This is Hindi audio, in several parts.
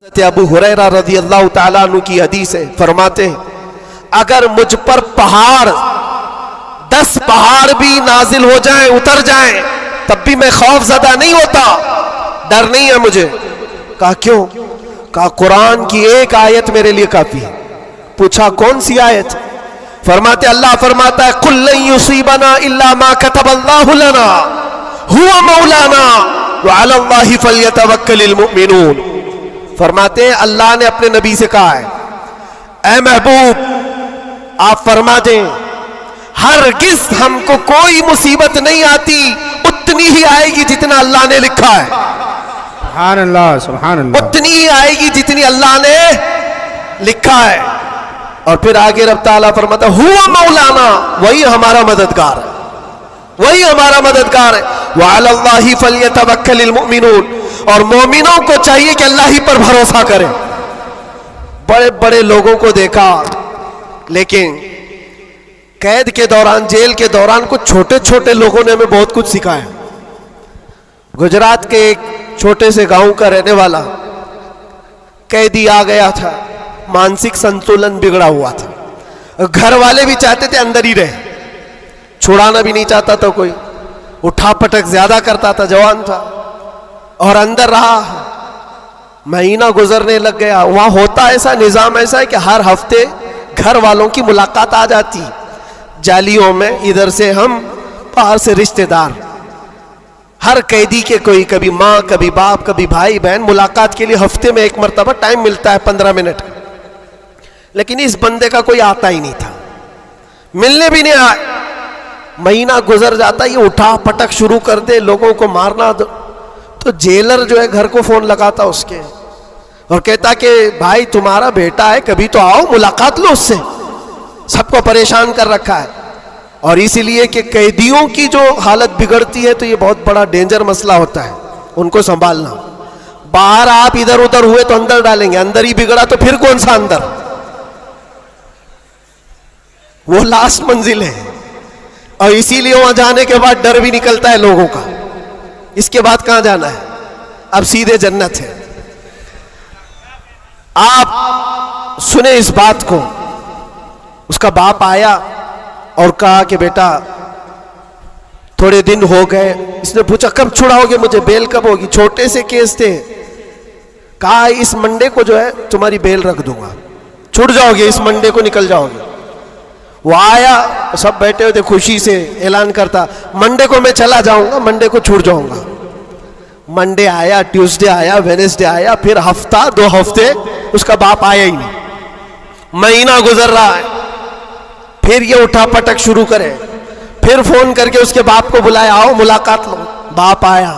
अबू हुरैरा रज़ियल्लाहु ताला अन्हु की हदीस है, फरमाते हैं अगर मुझ पर 10 पहाड़ भी नाजिल हो जाएं, उतर जाएं, तब भी मैं खौफजदा नहीं होता, डर नहीं है मुझे। कहा क्यों? कहा कुरान की एक आयत मेरे लिए काफी है। पूछा कौन सी आयत? फरमाते अल्लाह फरमाता है कुल लन युसीबना इल्ला मा कतबल्लाहु लना हुवा मौलाना व अलल्लाहि फल्यतवक्कलिल मुमिनून। फरमाते हैं अल्लाह ने अपने नबी से कहा है, ऐ महबूब आप फरमा दें हरगिज़ हमको कोई मुसीबत नहीं आती, उतनी ही आएगी जितना अल्लाह ने लिखा है। सुभान अल्लाह, सुभान अल्लाह। उतनी ही आएगी जितनी अल्लाह ने लिखा है। और फिर आगे रब ताला फरमाता हुवा मौलाना, वही हमारा मददगार है, वही हमारा मददगार है। व अलल्लाहि फल्यतवक्कलिल मुमिनून, और मोमिनों को चाहिए कि अल्लाह ही पर भरोसा करें। बड़े बड़े लोगों को देखा, लेकिन कैद के दौरान, जेल के दौरान कुछ छोटे छोटे लोगों ने हमें बहुत कुछ सिखाया। गुजरात के एक छोटे से गांव का रहने वाला कैदी आ गया था, मानसिक संतुलन बिगड़ा हुआ था, घर वाले भी चाहते थे अंदर ही रहे, छुड़ाना भी नहीं चाहता था कोई, उठा पटक ज्यादा करता था, जवान था और अंदर रहा। महीना गुजरने लग गया। वहां होता ऐसा निजाम ऐसा है कि हर हफ्ते घर वालों की मुलाकात आ जाती, जालियों में, इधर से हम, बाहर से रिश्तेदार, हर कैदी के कोई, कभी माँ, कभी बाप, कभी भाई बहन, मुलाकात के लिए हफ्ते में एक मरतबा टाइम मिलता है 15 मिनट। लेकिन इस बंदे का कोई आता ही नहीं था, मिलने भी नहीं आए। महीना गुजर जाता, ये उठा पटक शुरू कर दे, लोगों को मारना। तो जेलर जो है घर को फोन लगाता उसके और कहता कि भाई तुम्हारा बेटा है, कभी तो आओ, मुलाकात लो उससे, सबको परेशान कर रखा है। और इसीलिए कि कैदियों की जो हालत बिगड़ती है तो ये बहुत बड़ा डेंजर मसला होता है, उनको संभालना। बाहर आप इधर उधर हुए तो अंदर डालेंगे, अंदर ही बिगड़ा तो फिर कौन सा अंदर, वो लास्ट मंजिल है। और इसीलिए वहां जाने के बाद डर भी निकलता है लोगों का, इसके बाद कहां जाना है, अब सीधे जन्नत है। आप सुने इस बात को। उसका बाप आया और कहा कि बेटा थोड़े दिन हो गए। इसने पूछा कब छुड़ाओगे मुझे, बेल कब होगी? छोटे से केस थे। कहा इस मंडे को जो है तुम्हारी बेल रख दूंगा, छूट जाओगे, इस मंडे को निकल जाओगे। वो आया, सब बैठे हुए थे, खुशी से ऐलान करता मंडे को मैं चला जाऊंगा, मंडे को छूट जाऊंगा। मंडे आया, ट्यूसडे आया, वेडनेसडे आया, फिर हफ्ता 2 हफ्ते उसका बाप आया ही नहीं। महीना गुजर रहा है, फिर ये उठा पटक शुरू करे। फिर फोन करके उसके बाप को बुलाया, आओ मुलाकात लो। बाप आया,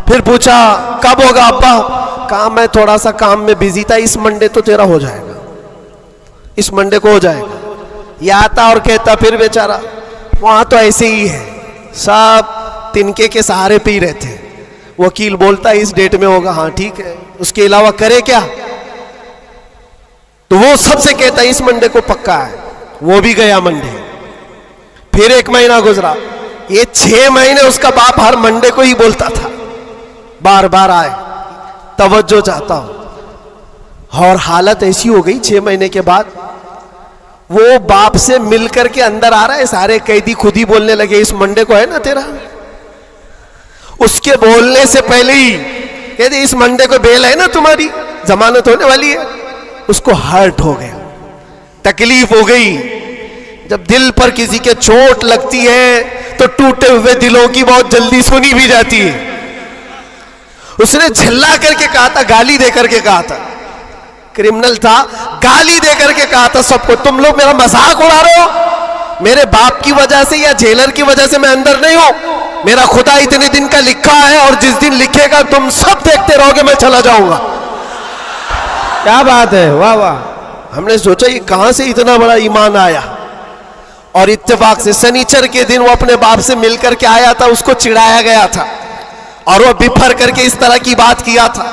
फिर पूछा कब होगा अब्बा? कहा मैं थोड़ा सा काम में बिजी था, इस मंडे तो तेरा हो जाएगा, इस मंडे को हो जाएगा। ये आता और कहता फिर बेचारा, वहां तो ऐसे ही है, सब तिनके के सहारे पे ही रहते हैं। वकील बोलता है इस डेट में होगा, हाँ ठीक है, उसके अलावा करे क्या? तो वो सबसे कहता है इस मंडे को पक्का है, वो भी गया मंडे। फिर 1 महीना गुजरा, ये 6 महीने उसका बाप हर मंडे को ही बोलता था, बार बार आए, तवज्जो चाहता हूं। और हालत ऐसी हो गई 6 महीने के बाद, वो बाप से मिलकर के अंदर आ रहा है, सारे कैदी खुद ही बोलने लगे इस मंडे को है ना तेरा। उसके बोलने से पहले ही कहते इस मंडे को बेल है ना तुम्हारी, जमानत होने वाली है। उसको हर्ट हो गया, तकलीफ हो गई। जब दिल पर किसी के चोट लगती है तो टूटे हुए दिलों की बहुत जल्दी सुनी भी जाती है। उसने झल्ला करके कहा था, गाली दे करके कहा था, क्रिमिनल था, गाली दे करके कहा था सबको, तुम लोग मेरा मजाक उड़ा रहे हो, मेरे बाप की वजह से या जेलर की वजह से मैं अंदर नहीं हूं, मेरा खुदा इतने दिन का लिखा है और जिस दिन लिखेगा तुम सब देखते रहोगे, मैं चला जाऊंगा। क्या बात है, वाह वाह। हमने सोचा ये कहां से इतना बड़ा ईमान आया। और इत्तेफाक से शनिचर के दिन वो अपने बाप से मिलकर के आया था, उसको चिढ़ाया गया था और वो बिफर करके इस तरह की बात किया था।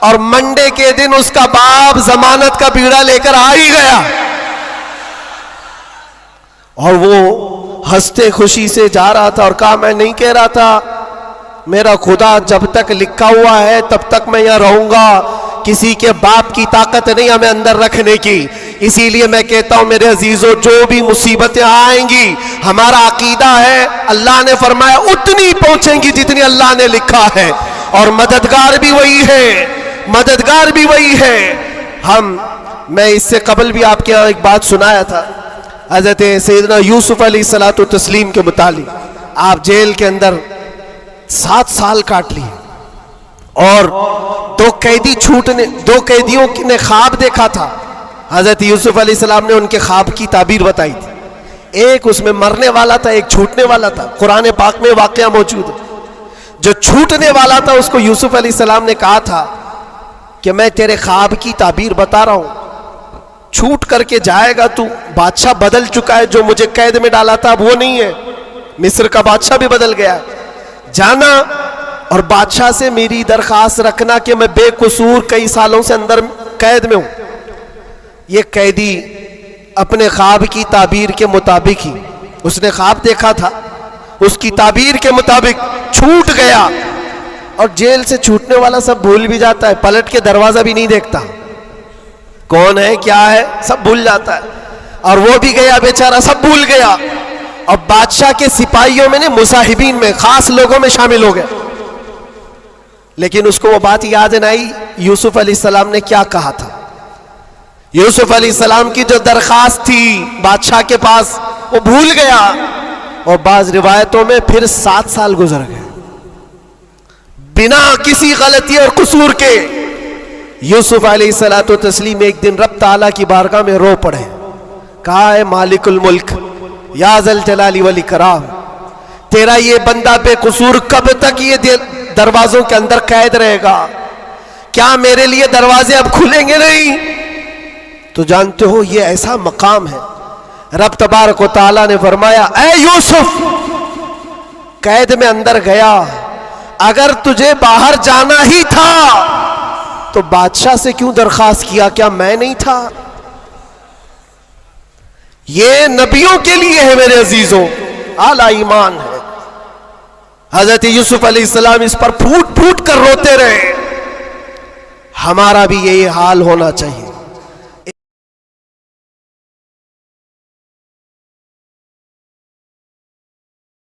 और मंडे के दिन उसका बाप जमानत का बीड़ा लेकर आ ही गया और वो हंसते खुशी से जा रहा था और कहा मैं नहीं कह रहा था, मेरा खुदा जब तक लिखा हुआ है तब तक मैं यहाँ रहूंगा, किसी के बाप की ताकत नहीं हमें अंदर रखने की। इसीलिए मैं कहता हूं मेरे अजीजों, जो भी मुसीबतें आएंगी, हमारा अकीदा है अल्लाह ने फरमाया उतनी पहुंचेंगी जितनी अल्लाह ने लिखा है, और मददगार भी वही है, मददगार भी वही है। मैं इससे कबल भी आपके यहाँ एक बात सुनाया था हज़रत सैयदना यूसुफ अलैहिस्सलातु तस्लीम के मुतालिक। आप जेल के अंदर 7 साल काट लिए और दो कैदियों ने ख्वाब देखा था। हजरत यूसुफ अलैहिस्सलाम ने उनके ख्वाब की ताबीर बताई थी। एक उसमें मरने वाला था, एक छूटने वाला था। कुरान पाक में वाकया मौजूद है। जो छूटने वाला था उसको यूसुफ अलैहिस्सलाम ने कहा था कि मैं तेरे ख्वाब की ताबीर बता रहा हूं, छूट करके जाएगा तू, बादशाह बदल चुका है, जो मुझे कैद में डाला था अब वो नहीं है, मिस्र का बादशाह भी बदल गया, जाना और बादशाह से मेरी दरखास्त रखना कि मैं बेकसूर कई सालों से अंदर कैद में हूं। ये कैदी अपने ख्वाब की ताबीर के मुताबिक ही, उसने ख्वाब देखा था, उसकी ताबीर के मुताबिक छूट गया। और जेल से छूटने वाला सब भूल भी जाता है, पलट के दरवाजा भी नहीं देखता, कौन है क्या है सब भूल जाता है। और वो भी गया बेचारा, सब भूल गया। और बादशाह के सिपाहियों में ने मुसाहिबीन में, खास लोगों में शामिल हो गया। लेकिन उसको वो बात याद नहीं आई यूसुफ अलैहिस्सलाम ने क्या कहा था। यूसुफ अलैहिस्सलाम की जो दरखास्त थी बादशाह के पास वो भूल गया। और बाज रिवायतों में फिर 7 साल गुजर गए बिना किसी गलती और कसूर के। यूसुफ अलैहिस्सलातु तस्लीम एक दिन रब ताला की बारगाह में रो पड़े, कहा है मालिकुल मुल्क या ज़ल जलाली वल इकराम, तेरा ये बंदा बेकसूर कब तक ये दरवाजों के अंदर कैद रहेगा? क्या मेरे लिए दरवाजे अब खुलेंगे नहीं? तो जानते हो ये ऐसा मकाम है। रब तबारक व तआला ने फरमाया, ऐ यूसुफ, कैद में अंदर गया, अगर तुझे बाहर जाना ही था तो बादशाह से क्यों दरखास्त किया? क्या मैं नहीं था? ये नबियों के लिए है मेरे अजीजों, आला ईमान है। हजरत यूसुफ अलैहिस्सलाम इस पर फूट फूट कर रोते रहे। हमारा भी यही हाल होना चाहिए।